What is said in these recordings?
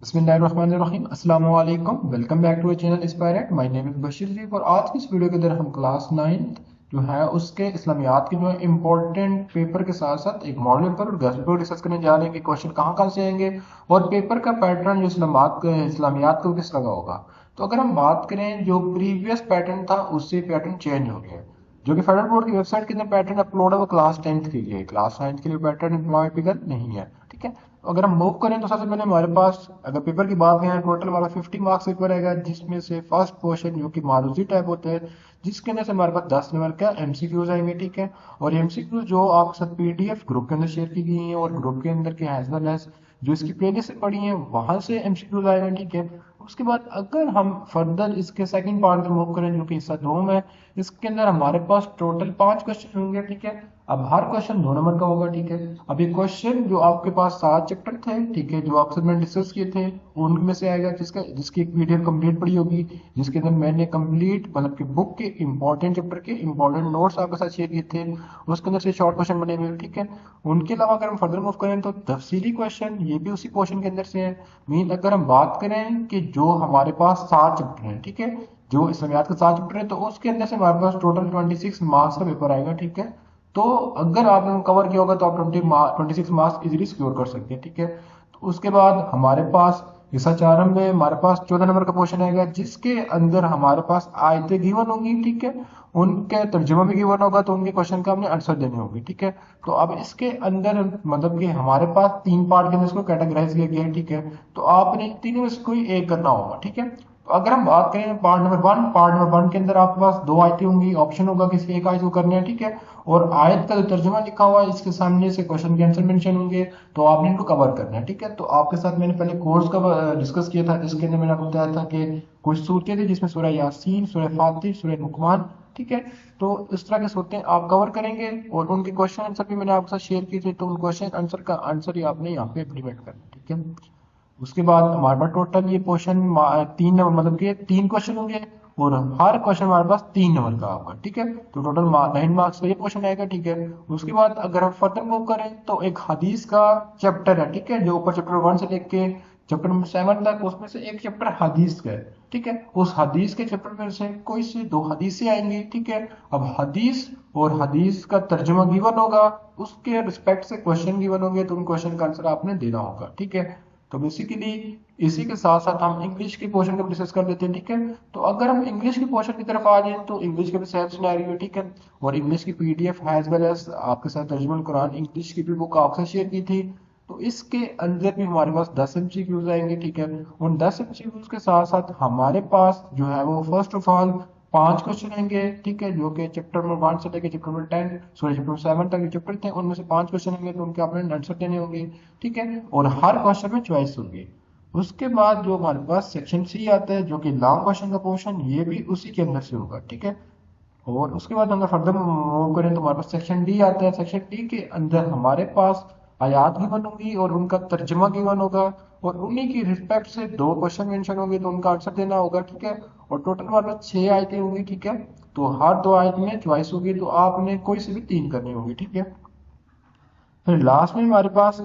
बिस्मिल्लाहिर्रहमानिर्रहीम अस्सलाम वालेकुम। वेलकम बैक टू चैनल इंस्पायरेट। My name is Bashir ji और आज की इस वीडियो के अंदर हम क्लास 9 जो है उसके इस्लामियात के जो है इंपॉर्टेंट पेपर के साथ साथ एक मॉडल पेपर और गेस्ट पेपर डिस्कस करने जा रहे हैं कि क्वेश्चन कहाँ कहाँ से आएंगे और पेपर का पैटर्न जो इस्लामियात को किस लगा होगा। तो अगर हम बात करें जो प्रीवियस पैटर्न था उससे पैटर्न चेंज हो गया, जो कि फेडरल बोर्ड की वेबसाइट के अंदर पैटर्न अपलोड है वो क्लास 10th के लिए, क्लास 9th के लिए पैटर्न अवेलेबल नहीं है। ठीक है, तो अगर हम मूव करें तो सबसे पहले हमारे पास अगर पेपर की बात करें टोटल हमारा 50 मार्क्स पेपर आएगा, जिसमें से फर्स्ट क्वेश्चन जो कि मारूजी टाइप होता है जिसके अंदर से हमारे पास 10 नंबर का एमसीक्यूज आएंगे। ठीक है, और एमसीक्यूज जो आपके साथ पीडीएफ ग्रुप के अंदर शेयर की गई है और ग्रुप के अंदर के एज वेल एज जो इसकी प्लेलिस्ट पड़ी है वहां से एमसीक्यूज आएगा। ठीक है, उसके बाद अगर हम फर्दर इसके सेकंड पार्ट में मूव करें जो कि हिस्सा 2 में, इसके अंदर हमारे पास टोटल 5 क्वेश्चन होंगे। ठीक है, अब हर क्वेश्चन 2 नंबर का होगा। ठीक है, अब ये क्वेश्चन जो आपके पास 7 चैप्टर थे, ठीक है, जो आपसे मैंने डिस्कस किए थे उनमें से आएगा जिसकी एक पीडीएफ कंप्लीट पड़ी होगी, जिसके अंदर मैंने कंप्लीट मतलब कि बुक के इंपॉर्टेंट चैप्टर के इंपॉर्टेंट नोट्स आपके साथ शेयर किए थे, उसके अंदर से शॉर्ट क्वेश्चन बने हुए। ठीक है, उनके अलावा अगर हम फर्दर मूव करें तो तफसीली क्वेश्चन ये भी उसी पोर्शन के अंदर से है। मीन अगर हम बात करें कि जो हमारे पास 7 चैप्टर हैं, ठीक है, जो इस्लामियात के 7 चैप्टर है तो उसके अंदर से हमारे पास टोटल 26 मार्क्स का पेपर आएगा। ठीक है, तो अगर आपने कवर किया होगा तो आप 26 मार्क्स इजीली सिक्योर कर सकते हैं। ठीक है, तो उसके बाद हमारे पास हिस्सा 4 में हमारे पास 14 नंबर का क्वेश्चन आएगा जिसके अंदर हमारे पास आयतें गिवन होंगी। ठीक है, उनके तर्जुमा भी गिवन होगा तो उनके क्वेश्चन का हमने आंसर देने होंगे। ठीक है, तो अब इसके अंदर मतलब कि हमारे पास 3 पार्ट के अंदर इसको कैटेगराइज किया गया है। ठीक है, तो आपने तीनों में से कोई एक करना होगा। ठीक है, तो अगर हम बात करें पार्ट नंबर 1 के अंदर आपके पास 2 आयतें होंगी, ऑप्शन होगा किसी एक आयत को करना है। ठीक है, और आयत का जो तर्जुमा लिखा हुआ है इसके सामने से क्वेश्चन के आंसर मेंशन होंगे तो आपने इनको कवर करना है। ठीक है, तो आपके साथ मैंने पहले कोर्स का डिस्कस किया था जिसके अंदर मैंने आपको बताया था कि कुछ सूरतें थी जिसमें सूरह यासीन, सूरह फातिर, सूरह लुकमान, ठीक है, तो इस तरह की सूरतें आप कवर करेंगे और उनके क्वेश्चन आंसर भी मैंने आपके साथ शेयर किए थे, तो उन क्वेश्चन आंसर का आंसर ही आपने यहाँ पे इम्प्लीमेंट करना है। ठीक है, उसके बाद हमारे पास टोटल ये क्वेश्चन 3 नंबर मतलब कि 3 क्वेश्चन होंगे और हर क्वेश्चन हमारे पास 3 नंबर का होगा। ठीक है, तो टोटल 9 मार्क्स का ये क्वेश्चन आएगा। ठीक है, उसके बाद अगर हम फर्दर मूव करें तो एक हदीस का चैप्टर है। ठीक है, जो ऊपर चैप्टर 1 से लेके चैप्टर नंबर 7 तक उसमें से एक चैप्टर हदीस का है। ठीक है, उस हदीस के चैप्टर में से कोई से 2 हदीसें आएंगी। ठीक है, अब हदीस और हदीस का तर्जुमा गिवन होगा, उसके रिस्पेक्ट से क्वेश्चन गिवन होंगे तो उन क्वेश्चन का आंसर आपने देना होगा। ठीक है, तो बेसिकली इसी के साथ साथ हम इंग्लिश के पोर्शन को डिस्कस कर लेते हैं। ठीक है, तो अगर हम इंग्लिश के पोर्शन की तरफ आ जाए तो इंग्लिश के भी सेम सिनेरियो है। ठीक है, और इंग्लिश की पीडीएफ एज वेल एज आपके साथ तर्जुमा कुरान इंग्लिश की भी बुक आपसे शेयर की थी, तो इसके अंदर भी हमारे पास 10 एमसीक्यूज आएंगे। ठीक है, उन 10 एमसीक्यूज के साथ साथ हमारे पास जो है वो फर्स्ट ऑफ ऑल 5 क्वेश्चन आएंगे। ठीक है, जो कि चैप्टर नंबर 1 से लेकर चैप्टर नंबर 10 सॉरी चैप्टर 7 तक चैप्टर थे उनमें से 5 क्वेश्चन होंगे तो उनके आपने आंसर देने होंगे। ठीक है, और हर क्वेश्चन में चॉइस होंगी। उसके बाद जो हमारे पास सेक्शन सी आता है जो कि लॉन्ग क्वेश्चन का पोर्शन, ये भी उसी के अंदर से होगा। ठीक है, और उसके बाद अगर फर्दर मूव करें तो हमारे पास सेक्शन डी आता है। सेक्शन डी के अंदर हमारे पास आयात गिवन होंगी और उनका तर्जुमा गिवन होगा और उन्हीं की रिस्पेक्ट से 2 क्वेश्चन मेंशन होंगे तो उनका आंसर देना होगा। ठीक है, और टोटल हमारे पास 6 आयतें होंगी। ठीक है, तो हर 2 आयत में चॉइस होगी तो आपने कोई से भी 3 करनी होगी। ठीक है, फिर लास्ट में हमारे पास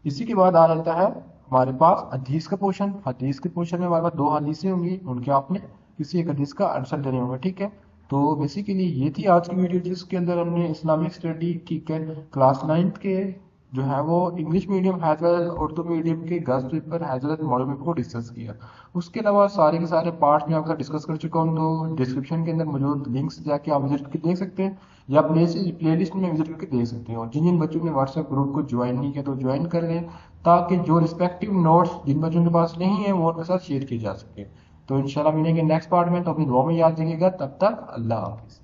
इसी के बाद आ जाता है हमारे पास हदीस का पोर्शन। हदीस के पोर्शन में हमारे पास 2 हदीसें होंगी, उनके आपने किसी एक हदीस का आंसर देने होगा। ठीक है, तो बेसिकली ये थी आज की वीडियो जिसके अंदर हमने इस्लामिक स्टडी की क्लास 9 के जो है वो English medium as well as Urdu medium के guess paper as well as model paper को डिस्कस किया। उसके अलावा सारे के सारे पार्ट्स में आपका डिस्कस कर चुका हूँ, तो डिस्क्रिप्शन के अंदर मौजूद लिंक्स जाके आप विजिट करके देख सकते हैं या प्ले लिस्ट में विजिट करके देख सकते हैं। और जिन जिन बच्चों ने व्हाट्सएप ग्रुप को ज्वाइन नहीं किया तो ज्वाइन कर लें ताकि जो रिस्पेक्टिव नोट्स जिन बच्चों के पास नहीं है वो उनके साथ शेयर किए जा सके। तो इंशाल्लाह मिलेंगे नेक्स्ट पार्ट में, तो अपनी दुआ में याद रखिएगा। तब तक अल्लाह हाफिज़।